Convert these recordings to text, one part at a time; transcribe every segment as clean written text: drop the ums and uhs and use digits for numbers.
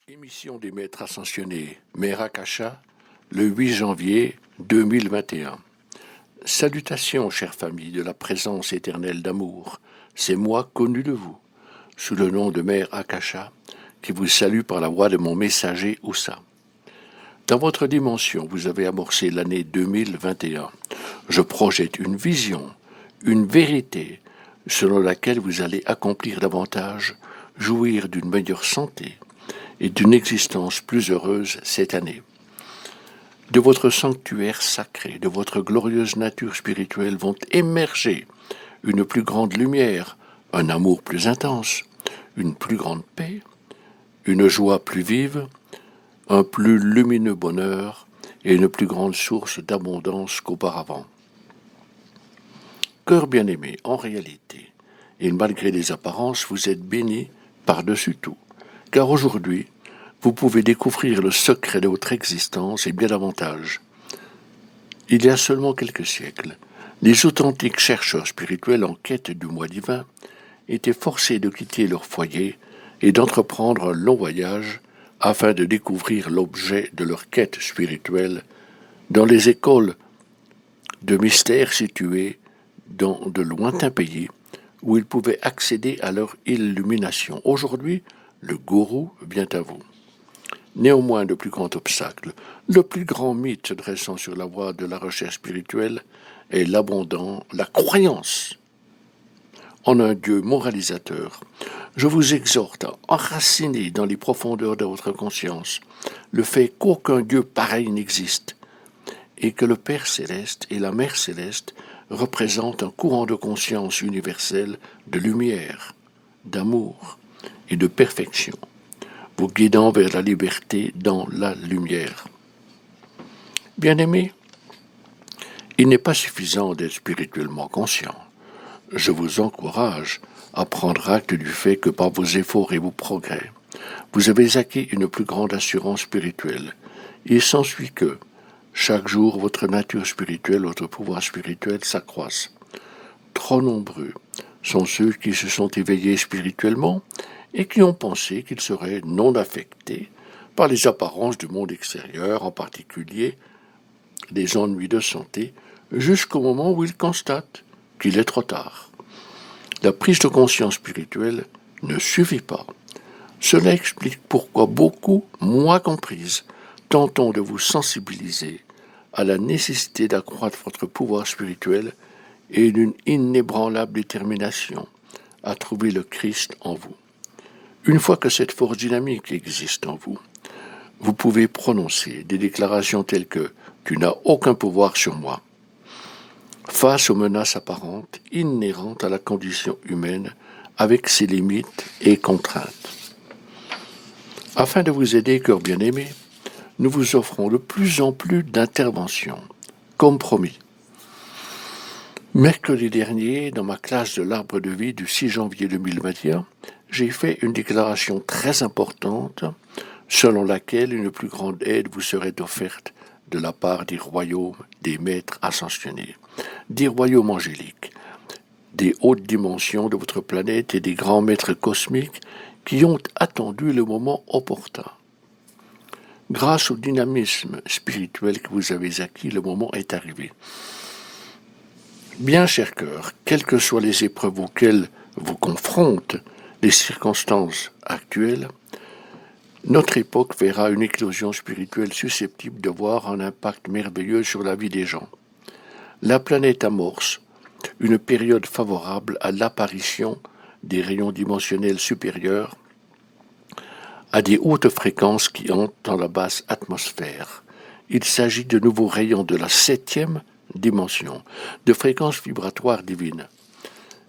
Émission des maîtres ascensionnés, Mère Akasha, le 8 janvier 2021. Salutations, chère famille de la présence éternelle d'amour, c'est moi connu de vous, sous le nom de Mère Akasha, qui vous salue par la voix de mon messager Oussa. Dans votre dimension, vous avez amorcé l'année 2021. Je projette une vision, une vérité, selon laquelle vous allez accomplir davantage, jouir d'une meilleure santé et d'une existence plus heureuse cette année. De votre sanctuaire sacré, de votre glorieuse nature spirituelle vont émerger une plus grande lumière, un amour plus intense, une plus grande paix, une joie plus vive, un plus lumineux bonheur et une plus grande source d'abondance qu'auparavant. Cœur bien-aimé, en réalité, et malgré les apparences, vous êtes béni par-dessus tout, car aujourd'hui, vous pouvez découvrir le secret de votre existence et bien davantage. Il y a seulement quelques siècles, les authentiques chercheurs spirituels en quête du moi divin étaient forcés de quitter leur foyer et d'entreprendre un long voyage afin de découvrir l'objet de leur quête spirituelle dans les écoles de mystères situées dans de lointains pays où ils pouvaient accéder à leur illumination. Aujourd'hui, le gourou vient à vous. Néanmoins, le plus grand obstacle, le plus grand mythe se dressant sur la voie de la recherche spirituelle est la croyance en un Dieu moralisateur. Je vous exhorte à enraciner dans les profondeurs de votre conscience le fait qu'aucun Dieu pareil n'existe et que le Père céleste et la Mère céleste représentent un courant de conscience universel de lumière, d'amour et de perfection, vous guidant vers la liberté dans la lumière. Bien-aimés, il n'est pas suffisant d'être spirituellement conscient. Je vous encourage à prendre acte du fait que par vos efforts et vos progrès, vous avez acquis une plus grande assurance spirituelle. Il s'ensuit que, chaque jour, votre nature spirituelle, votre pouvoir spirituel s'accroissent. Trop nombreux sont ceux qui se sont éveillés spirituellement et qui ont pensé qu'ils seraient non affectés par les apparences du monde extérieur, en particulier des ennuis de santé, jusqu'au moment où ils constatent qu'il est trop tard. La prise de conscience spirituelle ne suffit pas. Cela explique pourquoi beaucoup, moi comprise, tentons de vous sensibiliser à la nécessité d'accroître votre pouvoir spirituel et d'une inébranlable détermination à trouver le Christ en vous. Une fois que cette force dynamique existe en vous, vous pouvez prononcer des déclarations telles que « Tu n'as aucun pouvoir sur moi » face aux menaces apparentes inhérentes à la condition humaine avec ses limites et contraintes. Afin de vous aider, cœur bien-aimé, nous vous offrons de plus en plus d'interventions, comme promis. Mercredi dernier, dans ma classe de l'arbre de vie du 6 janvier 2021, j'ai fait une déclaration très importante selon laquelle une plus grande aide vous serait offerte de la part des royaumes des maîtres ascensionnés, des royaumes angéliques, des hautes dimensions de votre planète et des grands maîtres cosmiques qui ont attendu le moment opportun. Grâce au dynamisme spirituel que vous avez acquis, le moment est arrivé. Bien, cher cœur, quelles que soient les épreuves auxquelles vous confrontent les circonstances actuelles, notre époque verra une éclosion spirituelle susceptible d'avoir un impact merveilleux sur la vie des gens. La planète amorce une période favorable à l'apparition des rayons dimensionnels supérieurs à des hautes fréquences qui entrent dans la basse atmosphère. Il s'agit de nouveaux rayons de la 7e dimension, de fréquences vibratoires divines.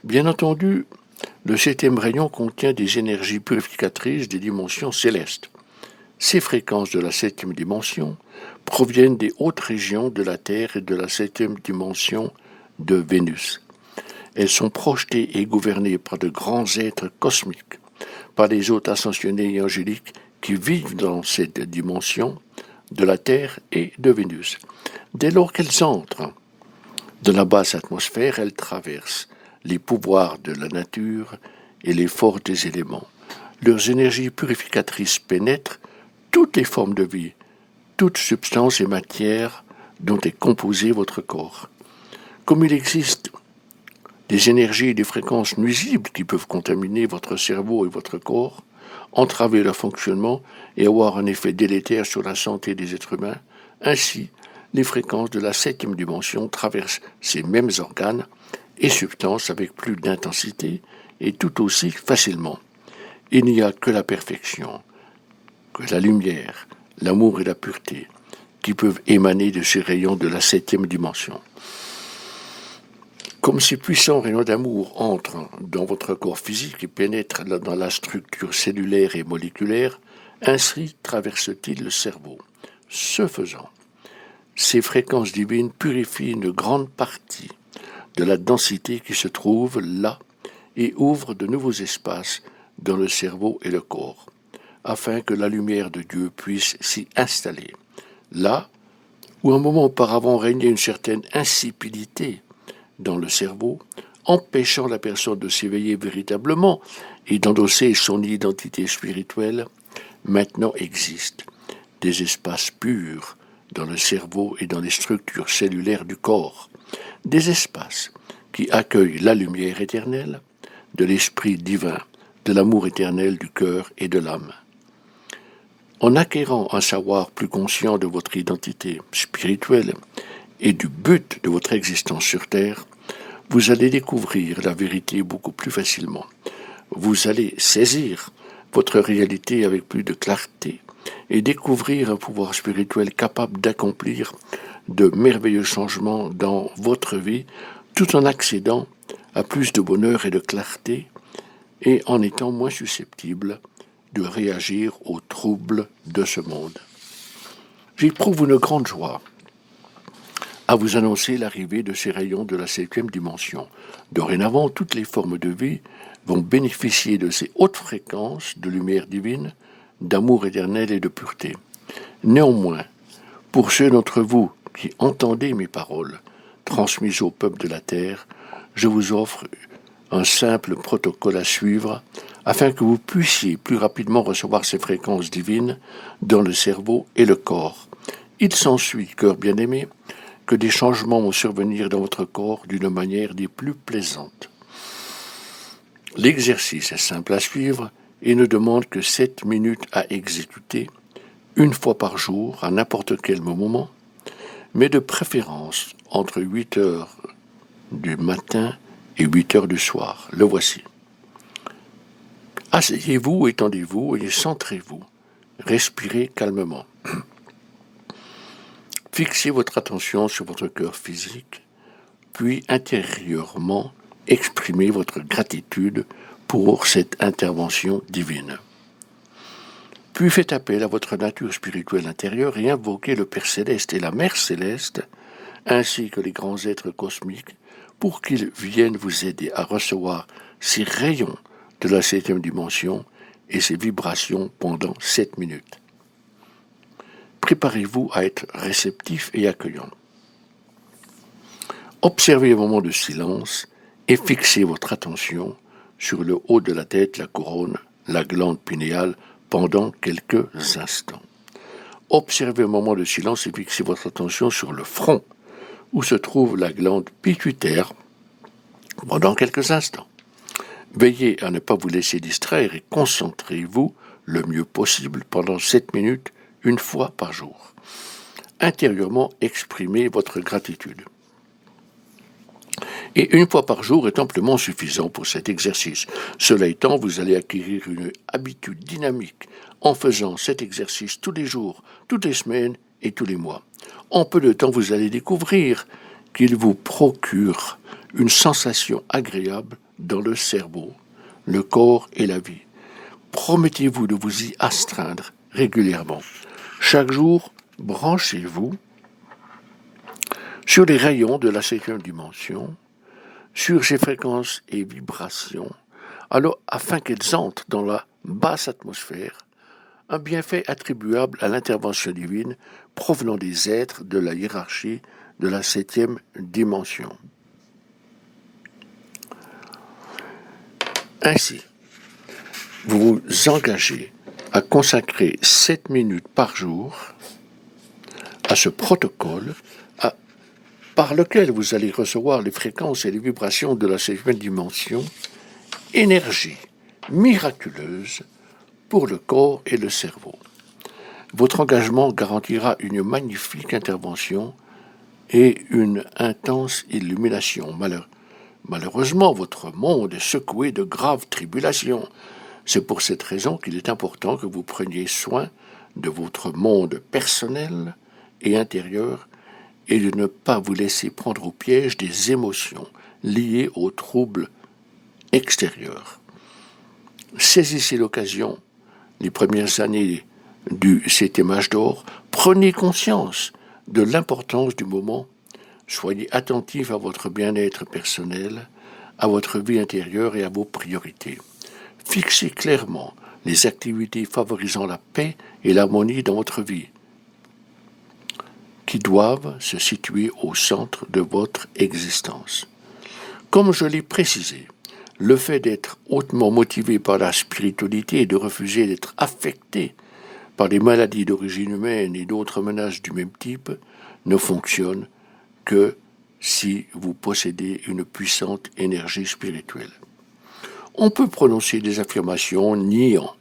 Bien entendu, le 7e rayon contient des énergies purificatrices des dimensions célestes. Ces fréquences de la 7e dimension proviennent des hautes régions de la Terre et de la 7e dimension de Vénus. Elles sont projetées et gouvernées par de grands êtres cosmiques, par les hôtes ascensionnés et angéliques qui vivent dans cette dimension de la Terre et de Vénus. Dès lors qu'elles entrent dans la basse atmosphère, elles traversent les pouvoirs de la nature et les forces des éléments. Leurs énergies purificatrices pénètrent toutes les formes de vie, toute substance et matière dont est composé votre corps. Comme il existe des énergies et des fréquences nuisibles qui peuvent contaminer votre cerveau et votre corps, entraver leur fonctionnement et avoir un effet délétère sur la santé des êtres humains, ainsi les fréquences de la 7e dimension traversent ces mêmes organes et substances avec plus d'intensité et tout aussi facilement. Il n'y a que la perfection, que la lumière, l'amour et la pureté qui peuvent émaner de ces rayons de la 7e dimension. Comme ces puissants rayons d'amour entrent dans votre corps physique et pénètrent dans la structure cellulaire et moléculaire, ainsi traversent-ils le cerveau. Ce faisant, ces fréquences divines purifient une grande partie de la densité qui se trouve là et ouvrent de nouveaux espaces dans le cerveau et le corps, afin que la lumière de Dieu puisse s'y installer. Là où un moment auparavant régnait une certaine insipidité dans le cerveau, empêchant la personne de s'éveiller véritablement et d'endosser son identité spirituelle, maintenant existent des espaces purs dans le cerveau et dans les structures cellulaires du corps, des espaces qui accueillent la lumière éternelle de l'esprit divin, de l'amour éternel du cœur et de l'âme. En acquérant un savoir plus conscient de votre identité spirituelle et du but de votre existence sur Terre, vous allez découvrir la vérité beaucoup plus facilement. Vous allez saisir votre réalité avec plus de clarté et découvrir un pouvoir spirituel capable d'accomplir de merveilleux changements dans votre vie, tout en accédant à plus de bonheur et de clarté et en étant moins susceptible de réagir aux troubles de ce monde. J'éprouve une grande joie à vous annoncer l'arrivée de ces rayons de la 7e dimension. Dorénavant, toutes les formes de vie vont bénéficier de ces hautes fréquences de lumière divine, d'amour éternel et de pureté. Néanmoins, pour ceux d'entre vous qui entendez mes paroles, transmises au peuple de la terre, je vous offre un simple protocole à suivre afin que vous puissiez plus rapidement recevoir ces fréquences divines dans le cerveau et le corps. Il s'ensuit, cœur bien-aimé, que des changements vont survenir dans votre corps d'une manière des plus plaisantes. L'exercice est simple à suivre et ne demande que 7 minutes à exécuter, une fois par jour, à n'importe quel moment, mais de préférence entre 8 heures du matin et 8 heures du soir. Le voici. Asseyez-vous, étendez-vous et centrez-vous. Respirez calmement. Fixez votre attention sur votre cœur physique, puis intérieurement exprimez votre gratitude pour cette intervention divine. Puis faites appel à votre nature spirituelle intérieure et invoquez le Père Céleste et la Mère Céleste, ainsi que les grands êtres cosmiques, pour qu'ils viennent vous aider à recevoir ces rayons de la 7e dimension et ces vibrations pendant 7 minutes. Préparez-vous à être réceptif et accueillant. Observez un moment de silence et fixez votre attention sur le haut de la tête, la couronne, la glande pinéale pendant quelques instants. Observez un moment de silence et fixez votre attention sur le front, où se trouve la glande pituitaire, pendant quelques instants. Veillez à ne pas vous laisser distraire et concentrez-vous le mieux possible pendant 7 minutes, une fois par jour. Intérieurement, exprimez votre gratitude. Et une fois par jour est amplement suffisant pour cet exercice. Cela étant, vous allez acquérir une habitude dynamique en faisant cet exercice tous les jours, toutes les semaines et tous les mois. En peu de temps, vous allez découvrir qu'il vous procure une sensation agréable dans le cerveau, le corps et la vie. Promettez-vous de vous y astreindre régulièrement. Chaque jour, branchez-vous sur les rayons de la 7e dimension, sur ces fréquences et vibrations, alors afin qu'elles entrent dans la basse atmosphère, un bienfait attribuable à l'intervention divine provenant des êtres de la hiérarchie de la 7e dimension. Ainsi, vous vous engagez à consacrer 7 minutes par jour à ce protocole par lequel vous allez recevoir les fréquences et les vibrations de la 7e dimension, énergie miraculeuse pour le corps et le cerveau. Votre engagement garantira une magnifique intervention et une intense illumination. Malheureusement, votre monde est secoué de graves tribulations. C'est pour cette raison qu'il est important que vous preniez soin de votre monde personnel et intérieur et de ne pas vous laisser prendre au piège des émotions liées aux troubles extérieurs. Saisissez l'occasion, les premières années du 7e âge d'or, prenez conscience de l'importance du moment, soyez attentif à votre bien-être personnel, à votre vie intérieure et à vos priorités. Fixez clairement les activités favorisant la paix et l'harmonie dans votre vie, qui doivent se situer au centre de votre existence. Comme je l'ai précisé, le fait d'être hautement motivé par la spiritualité et de refuser d'être affecté par des maladies d'origine humaine et d'autres menaces du même type ne fonctionne que si vous possédez une puissante énergie spirituelle. On peut prononcer des affirmations niant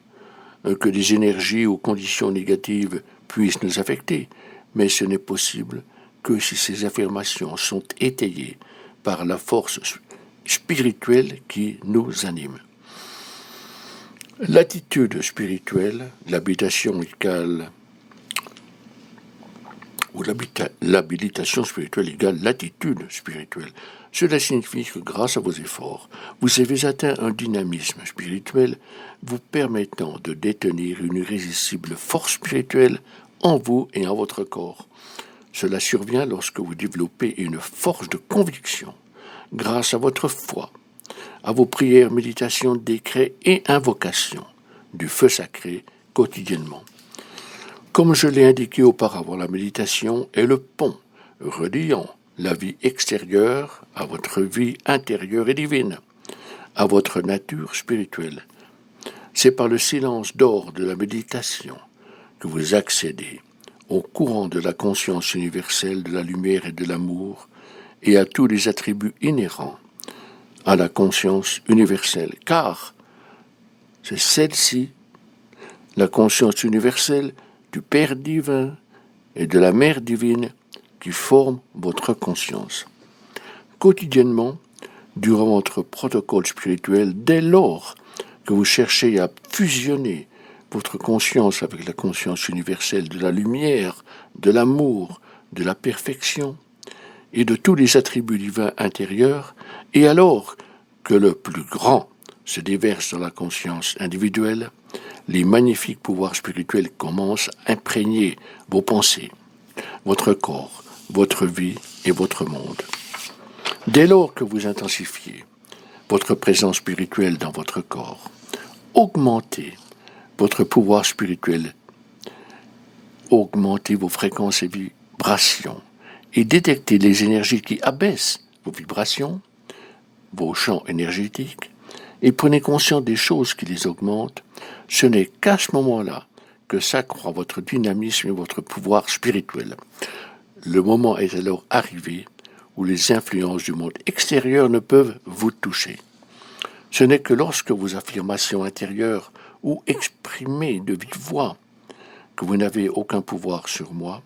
que des énergies ou conditions négatives puissent nous affecter, mais ce n'est possible que si ces affirmations sont étayées par la force spirituelle qui nous anime. L'attitude spirituelle, l'habitation égale ou l'habilitation spirituelle égale l'attitude spirituelle. Cela signifie que grâce à vos efforts, vous avez atteint un dynamisme spirituel vous permettant de détenir une irrésistible force spirituelle en vous et en votre corps. Cela survient lorsque vous développez une force de conviction grâce à votre foi, à vos prières, méditations, décrets et invocations du feu sacré quotidiennement. Comme je l'ai indiqué auparavant, la méditation est le pont reliant la vie extérieure à votre vie intérieure et divine, à votre nature spirituelle. C'est par le silence d'or de la méditation que vous accédez au courant de la conscience universelle de la lumière et de l'amour et à tous les attributs inhérents à la conscience universelle, car c'est celle-ci, la conscience universelle du Père divin et de la Mère divine qui forme votre conscience. Quotidiennement, durant votre protocole spirituel, dès lors que vous cherchez à fusionner votre conscience avec la conscience universelle de la lumière, de l'amour, de la perfection et de tous les attributs divins intérieurs, et alors que le plus grand se déverse dans la conscience individuelle, les magnifiques pouvoirs spirituels commencent à imprégner vos pensées, votre corps, votre vie et votre monde. Dès lors que vous intensifiez votre présence spirituelle dans votre corps, augmentez votre pouvoir spirituel, augmentez vos fréquences et vibrations et détectez les énergies qui abaissent vos vibrations, vos champs énergétiques, et prenez conscience des choses qui les augmentent. Ce n'est qu'à ce moment-là que s'accroît votre dynamisme et votre pouvoir spirituel. Le moment est alors arrivé où les influences du monde extérieur ne peuvent vous toucher. Ce n'est que lorsque vos affirmations intérieures ou exprimées de vive voix que vous n'avez aucun pouvoir sur moi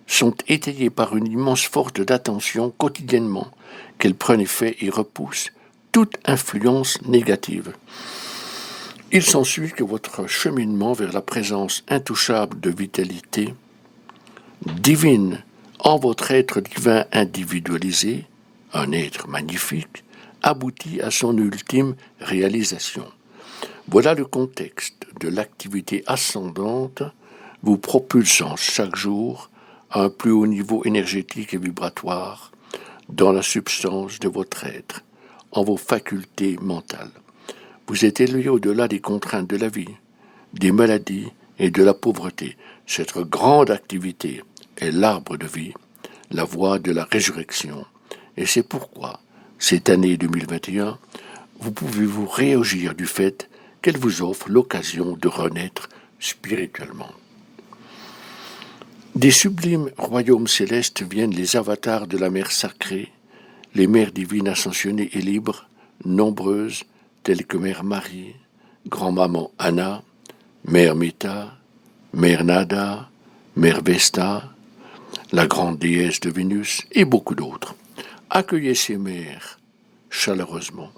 sont étayées par une immense force d'attention quotidiennement qu'elles prennent effet et repoussent toute influence négative. Il s'ensuit que votre cheminement vers la présence intouchable de vitalité divine en votre être divin individualisé, un être magnifique, aboutit à son ultime réalisation. Voilà le contexte de l'activité ascendante vous propulsant chaque jour à un plus haut niveau énergétique et vibratoire dans la substance de votre être, en vos facultés mentales. Vous êtes élevé au-delà des contraintes de la vie, des maladies et de la pauvreté. Cette grande activité est l'arbre de vie, la voie de la résurrection. Et c'est pourquoi, cette année 2021, vous pouvez vous réjouir du fait qu'elle vous offre l'occasion de renaître spirituellement. Des sublimes royaumes célestes viennent les avatars de la mer sacrée, les mères divines ascensionnées et libres, nombreuses, telles que Mère Marie, Grand-Maman Anna, Mère Meta, Mère Nada, Mère Vesta, la grande déesse de Vénus et beaucoup d'autres. Accueillez ces mères chaleureusement.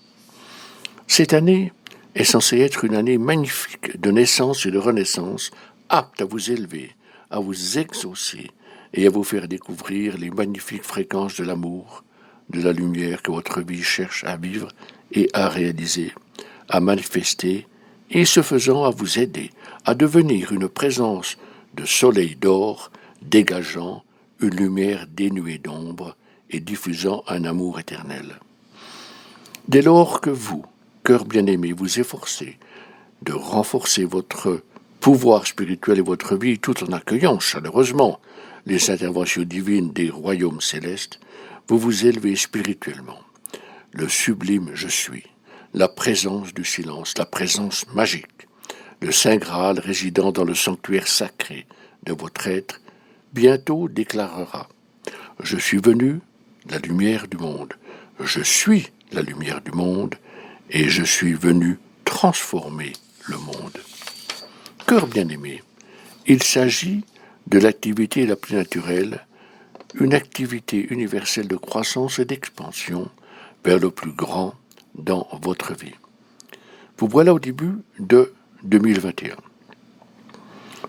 Cette année est censée être une année magnifique de naissance et de renaissance, apte à vous élever, à vous exaucer et à vous faire découvrir les magnifiques fréquences de l'amour, de la lumière que votre vie cherche à vivre et à réaliser, à manifester, et ce faisant à vous aider à devenir une présence de soleil d'or, dégageant une lumière dénuée d'ombre et diffusant un amour éternel. Dès lors que vous, cœur bien-aimé, vous efforcez de renforcer votre pouvoir spirituel et votre vie tout en accueillant chaleureusement les interventions divines des royaumes célestes, vous vous élevez spirituellement. Le sublime je suis, la présence du silence, la présence magique, le Saint Graal résidant dans le sanctuaire sacré de votre être, bientôt déclarera « Je suis venu, la lumière du monde, je suis la lumière du monde, et je suis venu transformer le monde. » Cœur bien-aimé, il s'agit de l'activité la plus naturelle, une activité universelle de croissance et d'expansion vers le plus grand dans votre vie. Vous voilà au début de 2021.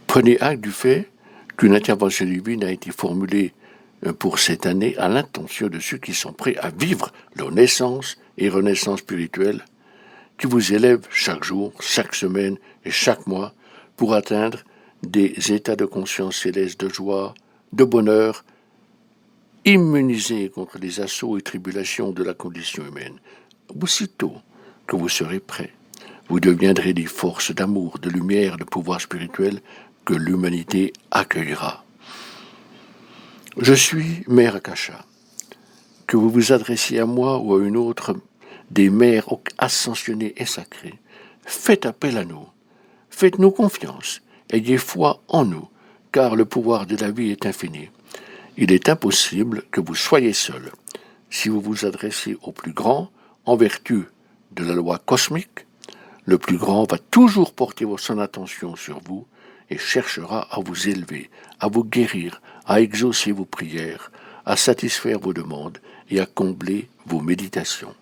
Prenez acte du fait qu'une intervention divine a été formulée pour cette année à l'intention de ceux qui sont prêts à vivre leur naissance et renaissance spirituelle, qui vous élèvent chaque jour, chaque semaine et chaque mois pour atteindre des états de conscience céleste de joie, de bonheur, immunisés contre les assauts et tribulations de la condition humaine. Aussitôt que vous serez prêts, vous deviendrez des forces d'amour, de lumière, de pouvoir spirituel que l'humanité accueillera. Je suis Mère Akasha. Que vous vous adressiez à moi ou à une autre des mères ascensionnées et sacrées, faites appel à nous. Faites-nous confiance. Ayez foi en nous, car le pouvoir de la vie est infini. Il est impossible que vous soyez seul. Si vous vous adressez au plus grand, en vertu de la loi cosmique, le plus grand va toujours porter son attention sur vous et cherchera à vous élever, à vous guérir, à exaucer vos prières, à satisfaire vos demandes et à combler vos méditations.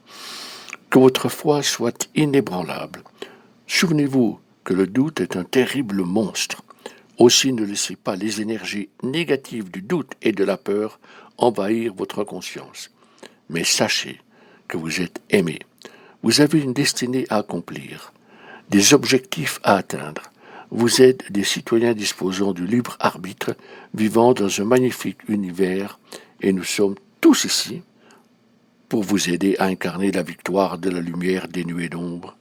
Que votre foi soit inébranlable. Souvenez-vous que le doute est un terrible monstre. Aussi ne laissez pas les énergies négatives du doute et de la peur envahir votre conscience. Mais sachez que vous êtes aimé. Vous avez une destinée à accomplir, des objectifs à atteindre. Vous êtes des citoyens disposant du libre arbitre, vivant dans un magnifique univers, et nous sommes tous ici pour vous aider à incarner la victoire de la lumière dénuée d'ombre,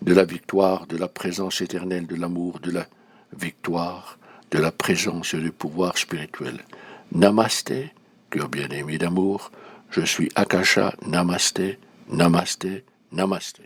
de la victoire de la présence éternelle de l'amour, de la victoire de la présence et du pouvoir spirituel. Namasté, cœur bien-aimé d'amour, je suis Akasha, Namasté, Namasté, Namasté.